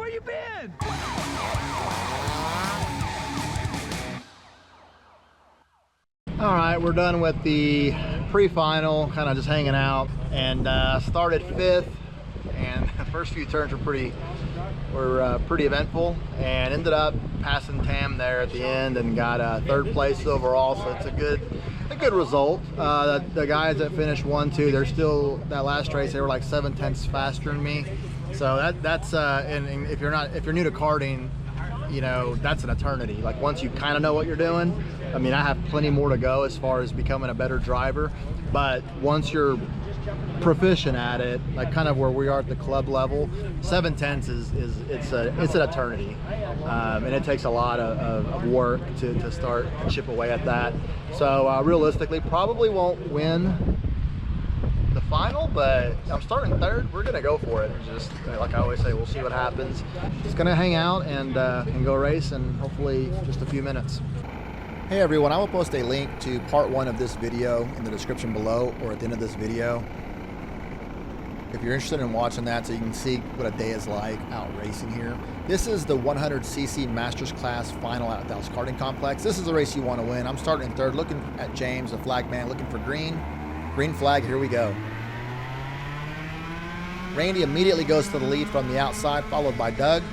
Where you been? All right, we're done with the pre-final, kind of just hanging out, and started 5th, and the first few turns were pretty eventful, and ended up passing Tam there at the end and got 3rd place overall. So it's a good result. The guys that finished 1, 2, they're still, that last race they were like 7/10 faster than me. So that's and if you're new to karting, you know, that's an eternity. Like once you kind of know what you're doing, I mean, I have plenty more to go as far as becoming a better driver, but once you're proficient at it, like kind of where we are at the club level, 7/10 it's an eternity, and it takes a lot of work to start and chip away at that. So realistically, probably won't win the final, but I'm starting 3rd. We're gonna go for it. Just like I always say, we'll see what happens. Just gonna hang out and go race, and hopefully just a few minutes. Hey everyone, I will post a link to part 1 of this video in the description below or at the end of this video if you're interested in watching that, so you can see what a day is like out racing here. This is the 100cc Masters Class final at Dallas Karting Complex. This is the race you want to win. I'm starting 3rd, looking at James, the flag man, looking for green flag. Here we go. Randy immediately goes to the lead from the outside, followed by Doug.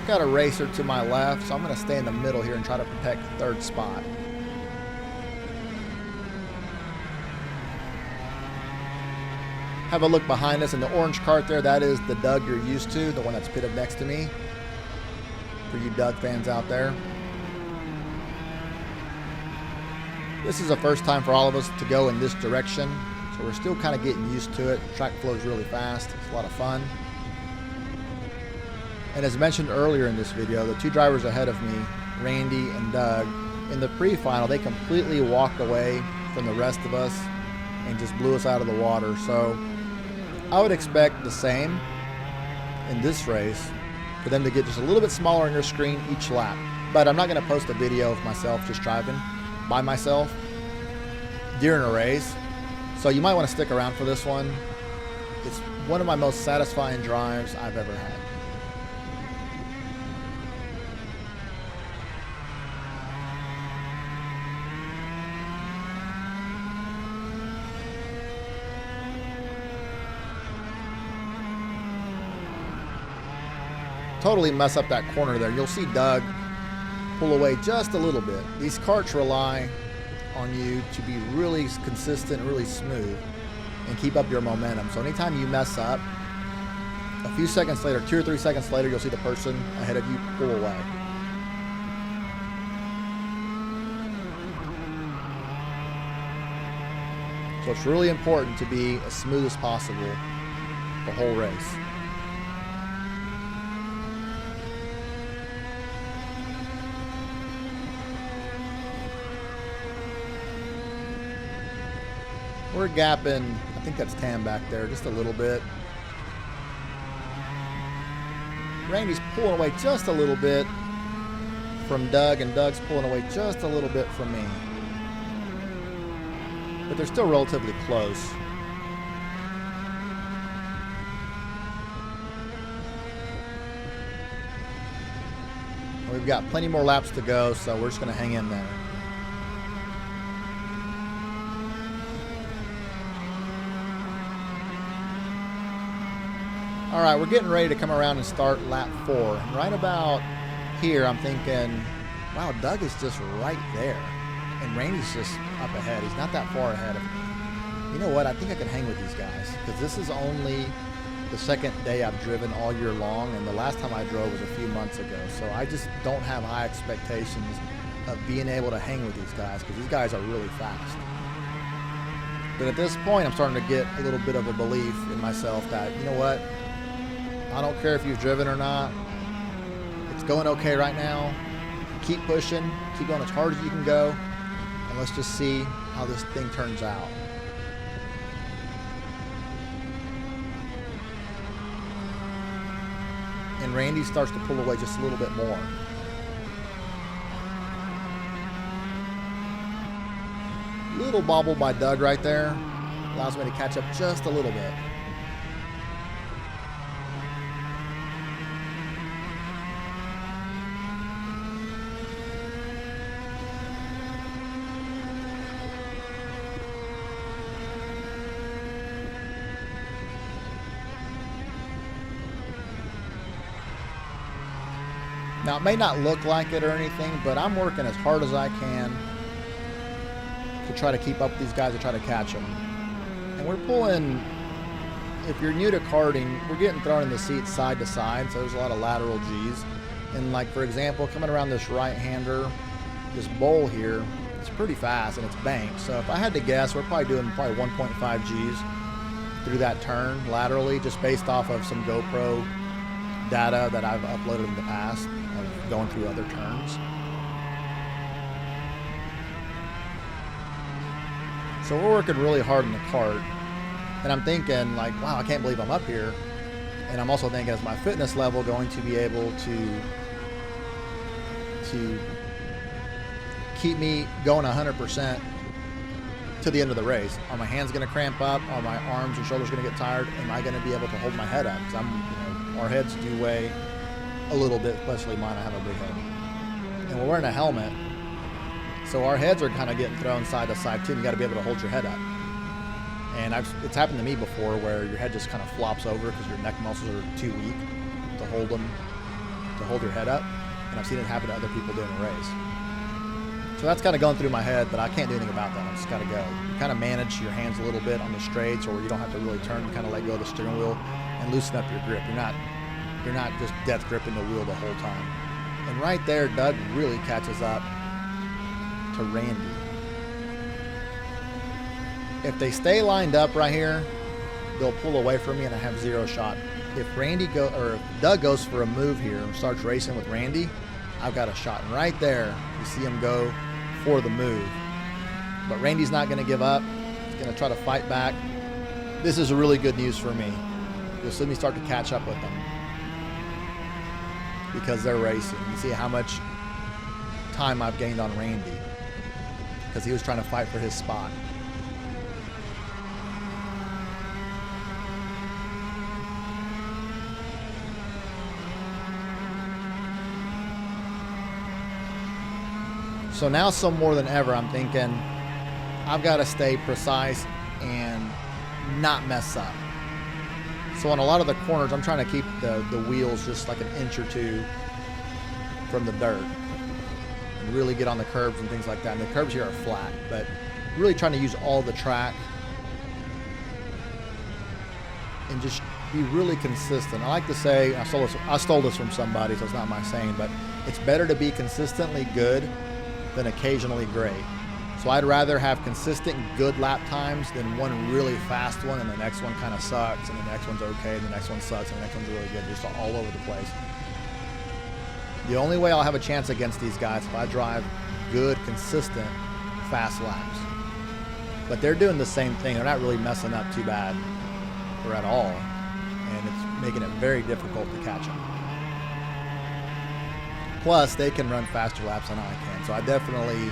Got a racer to my left, so I'm going to stay in the middle here and try to protect the 3rd spot. Have a look behind us in the orange cart there. That is the Doug you're used to, the one that's pitted next to me. For you Doug fans out there. This is the first time for all of us to go in this direction, so we're still kind of getting used to it. The track flows really fast. It's a lot of fun. And as mentioned earlier in this video, the 2 drivers ahead of me, Randy and Doug, in the pre-final, they completely walked away from the rest of us and just blew us out of the water. So I would expect the same in this race, for them to get just a little bit smaller on your screen each lap. But I'm not going to post a video of myself just driving by myself during a race, so you might want to stick around for this one. It's one of my most satisfying drives I've ever had. Totally mess up that corner there. You'll see Doug pull away just a little bit. These karts rely on you to be really consistent, really smooth, and keep up your momentum. So anytime you mess up, a few seconds later, 2 or 3 seconds later, you'll see the person ahead of you pull away. So it's really important to be as smooth as possible the whole race. We're gapping, I think that's Tam back there, just a little bit. Randy's pulling away just a little bit from Doug, and Doug's pulling away just a little bit from me. But they're still relatively close. We've got plenty more laps to go, so we're just going to hang in there. All right, we're getting ready to come around and start lap 4. And right about here, I'm thinking, wow, Doug is just right there. And Randy's just up ahead. He's not that far ahead of me. You know what? I think I can hang with these guys, because this is only the 2nd day I've driven all year long, and the last time I drove was a few months ago. So I just don't have high expectations of being able to hang with these guys, because these guys are really fast. But at this point, I'm starting to get a little bit of a belief in myself that, you know what? I don't care if you've driven or not. It's going okay right now. Keep pushing. Keep going as hard as you can go. And let's just see how this thing turns out. And Randy starts to pull away just a little bit more. Little bobble by Doug right there. Allows me to catch up just a little bit. Now, it may not look like it or anything, but I'm working as hard as I can to try to keep up with these guys, to try to catch them. And we're pulling, if you're new to karting, we're getting thrown in the seats side to side, so there's a lot of lateral G's. And like, for example, coming around this right-hander, this bowl here, it's pretty fast and it's banked. So if I had to guess, we're probably doing 1.5 G's through that turn laterally, just based off of some GoPro data that I've uploaded in the past of going through other turns. So we're working really hard in the kart, and I'm thinking like, wow, I can't believe I'm up here. And I'm also thinking, is my fitness level going to be able to keep me going 100% to the end of the race? Are my hands going to cramp up? Are my arms and shoulders going to get tired? Am I going to be able to hold my head up? Because our heads do weigh a little bit, especially mine. I have a big head, and we're wearing a helmet, so our heads are kind of getting thrown side to side too. You got to be able to hold your head up. And it's happened to me before where your head just kind of flops over because your neck muscles are too weak to hold your head up. And I've seen it happen to other people during a race. So that's kind of going through my head, but I can't do anything about that. I just got to go. You kind of manage your hands a little bit on the straights, or where you don't have to really turn. You kind of let go of the steering wheel and loosen up your grip. You're not just death gripping the wheel the whole time. And right there, Doug really catches up to Randy. If they stay lined up right here, they'll pull away from me and I have zero shot. If Doug goes for a move here and starts racing with Randy, I've got a shot. And right there, you see him go for the move. But Randy's not going to give up. He's going to try to fight back. This is really good news for me. You'll see me start to catch up with them because they're racing. You see how much time I've gained on Randy because he was trying to fight for his spot. So now, some more than ever, I'm thinking I've got to stay precise and not mess up. So on a lot of the corners, I'm trying to keep the wheels just like an inch or two from the dirt and really get on the curbs and things like that. And the curbs here are flat, but really trying to use all the track and just be really consistent. I like to say, I stole this from somebody, so it's not my saying, but it's better to be consistently good than occasionally great. So I'd rather have consistent good lap times than one really fast one and the next one kind of sucks and the next one's okay and the next one sucks and the next one's really good, just all over the place. The only way I'll have a chance against these guys if I drive good, consistent, fast laps. But they're doing the same thing. They're not really messing up too bad or at all, and it's making it very difficult to catch them. Plus, they can run faster laps than I can, so I definitely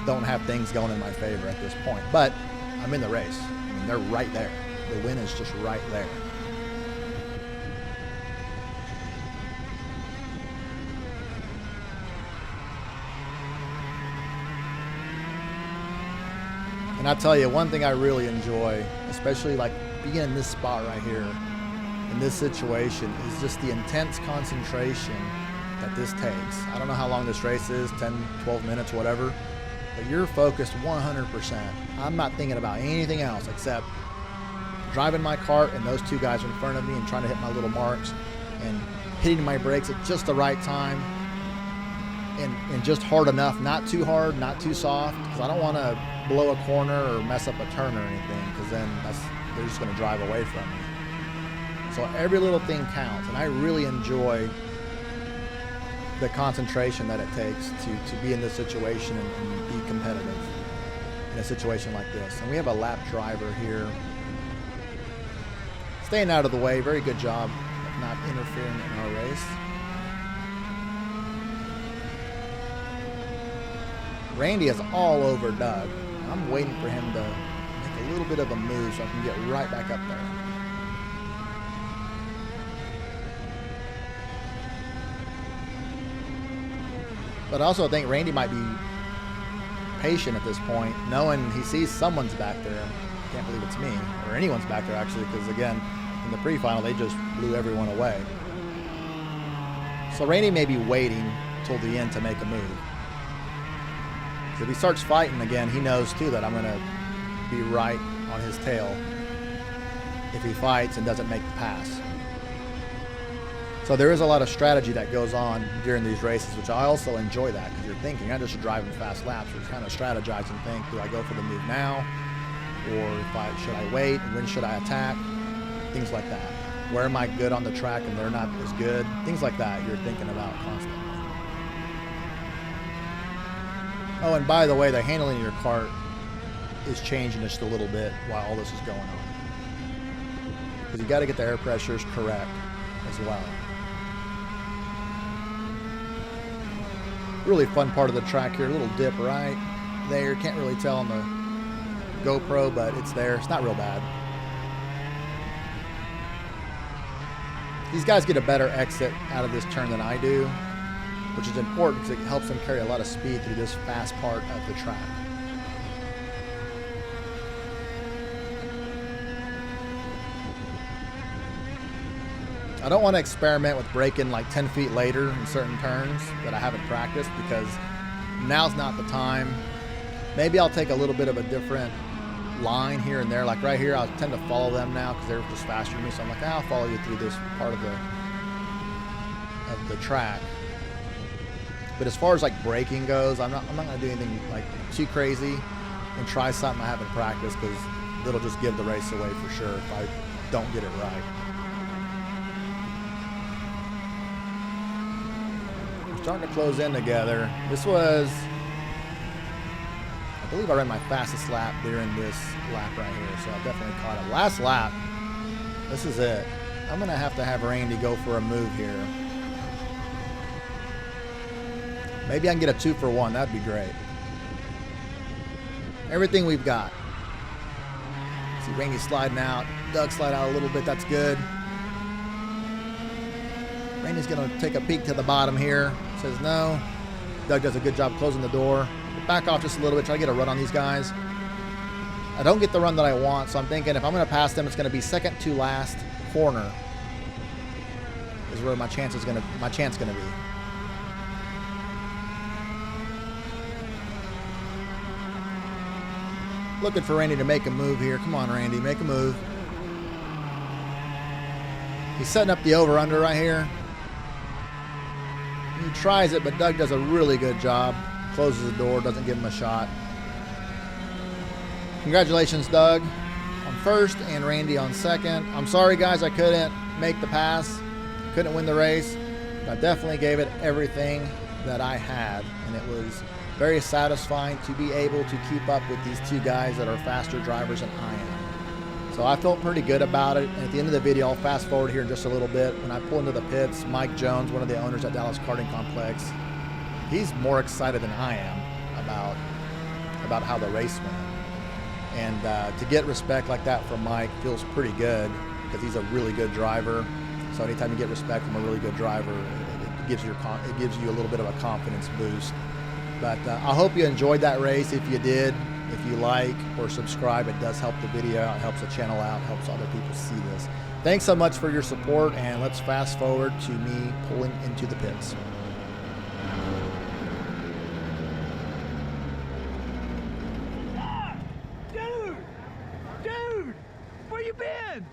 don't have things going in my favor at this point. But I'm in the race. I mean, they're right there. The win is just right there. And I tell you, one thing I really enjoy, especially like being in this spot right here, in this situation, is just the intense concentration that this takes. I don't know how long this race is, 10, 12 minutes, whatever, but you're focused 100%. I'm not thinking about anything else except driving my kart and those two guys in front of me and trying to hit my little marks and hitting my brakes at just the right time and just hard enough, not too hard, not too soft, because I don't want to blow a corner or mess up a turn or anything, because then they're just going to drive away from me. So every little thing counts, and I really enjoy the concentration that it takes to be in this situation and be competitive in a situation like this. And we have a lap driver here, staying out of the way. Very good job of not interfering in our race. Randy is all over Doug. I'm waiting for him to make a little bit of a move so I can get right back up there. But I also think Randy might be patient at this point, knowing he sees someone's back there. I can't believe it's me, or anyone's back there actually, because again, in the pre-final, they just blew everyone away. So Randy may be waiting till the end to make a move. If he starts fighting again, he knows too that I'm going to be right on his tail if he fights and doesn't make the pass. So there is a lot of strategy that goes on during these races, which I also enjoy that, because you're thinking, I'm just driving fast laps. You're kind of strategizing, think, do I go for the move now? Or should I wait? When should I attack? Things like that. Where am I good on the track and they're not as good? Things like that you're thinking about constantly. Oh, and by the way, the handling of your cart is changing just a little bit while all this is going on. Because you got to get the air pressures correct as well. Really fun part of the track here, a little dip right there. Can't really tell on the GoPro, but it's there. It's not real bad. These guys get a better exit out of this turn than I do, which is important because it helps them carry a lot of speed through this fast part of the track. I don't want to experiment with braking like 10 feet later in certain turns that I haven't practiced, because now's not the time. Maybe I'll take a little bit of a different line here and there. Like right here, I tend to follow them now because they're just faster than me. So I'm like, I'll follow you through this part of the track. But as far as like braking goes, I'm not going to do anything like too crazy and try something I haven't practiced, because it'll just give the race away for sure if I don't get it right. Starting to close in together. This was, I believe I ran my fastest lap during this lap right here, so I definitely caught it. Last lap, this is it. I'm gonna have Randy go for a move here. Maybe I can get a 2-for-1, that'd be great. Everything we've got. See Randy sliding out, Doug slide out a little bit, that's good. Randy's gonna take a peek to the bottom here. Says no. Doug does a good job closing the door. Back off just a little bit, try to get a run on these guys. I don't get the run that I want, so I'm thinking if I'm gonna pass them, it's gonna be second to last corner is where my chance gonna be. Looking for Randy to make a move here. Come on, Randy, make a move. He's setting up the over-under right here. He tries it, but Doug does a really good job. Closes the door, doesn't give him a shot. Congratulations, Doug, on first and Randy on second. I'm sorry, guys, I couldn't make the pass. Couldn't win the race. But I definitely gave it everything that I had, and it was very satisfying to be able to keep up with these two guys that are faster drivers than I am. So I felt pretty good about it. And at the end of the video, I'll fast forward here in just a little bit. When I pull into the pits, Mike Jones, one of the owners at Dallas Karting Complex, he's more excited than I am about how the race went. And to get respect like that from Mike feels pretty good, because he's a really good driver. So anytime you get respect from a really good driver, it gives you a little bit of a confidence boost. But I hope you enjoyed that race. If you did, if you like or subscribe, it does help the video out, it helps the channel out, helps other people see this. Thanks so much for your support, and let's fast forward to me pulling into the pits. Dude, where you been?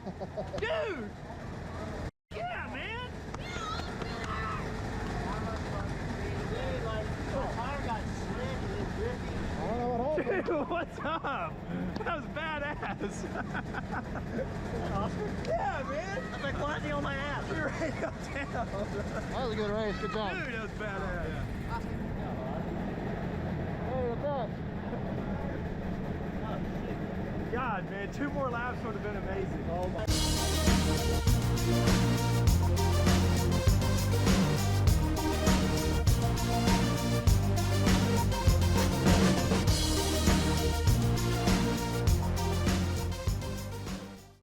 Dude! Yeah, man! Dude, what's up? That was badass. Awesome? Yeah, man. That's like lightning on my ass. You're right uptown. That was a good race. Good job. Dude, that was badass. Hey, what's up? God, man, 2 more laps would have been amazing. Oh my.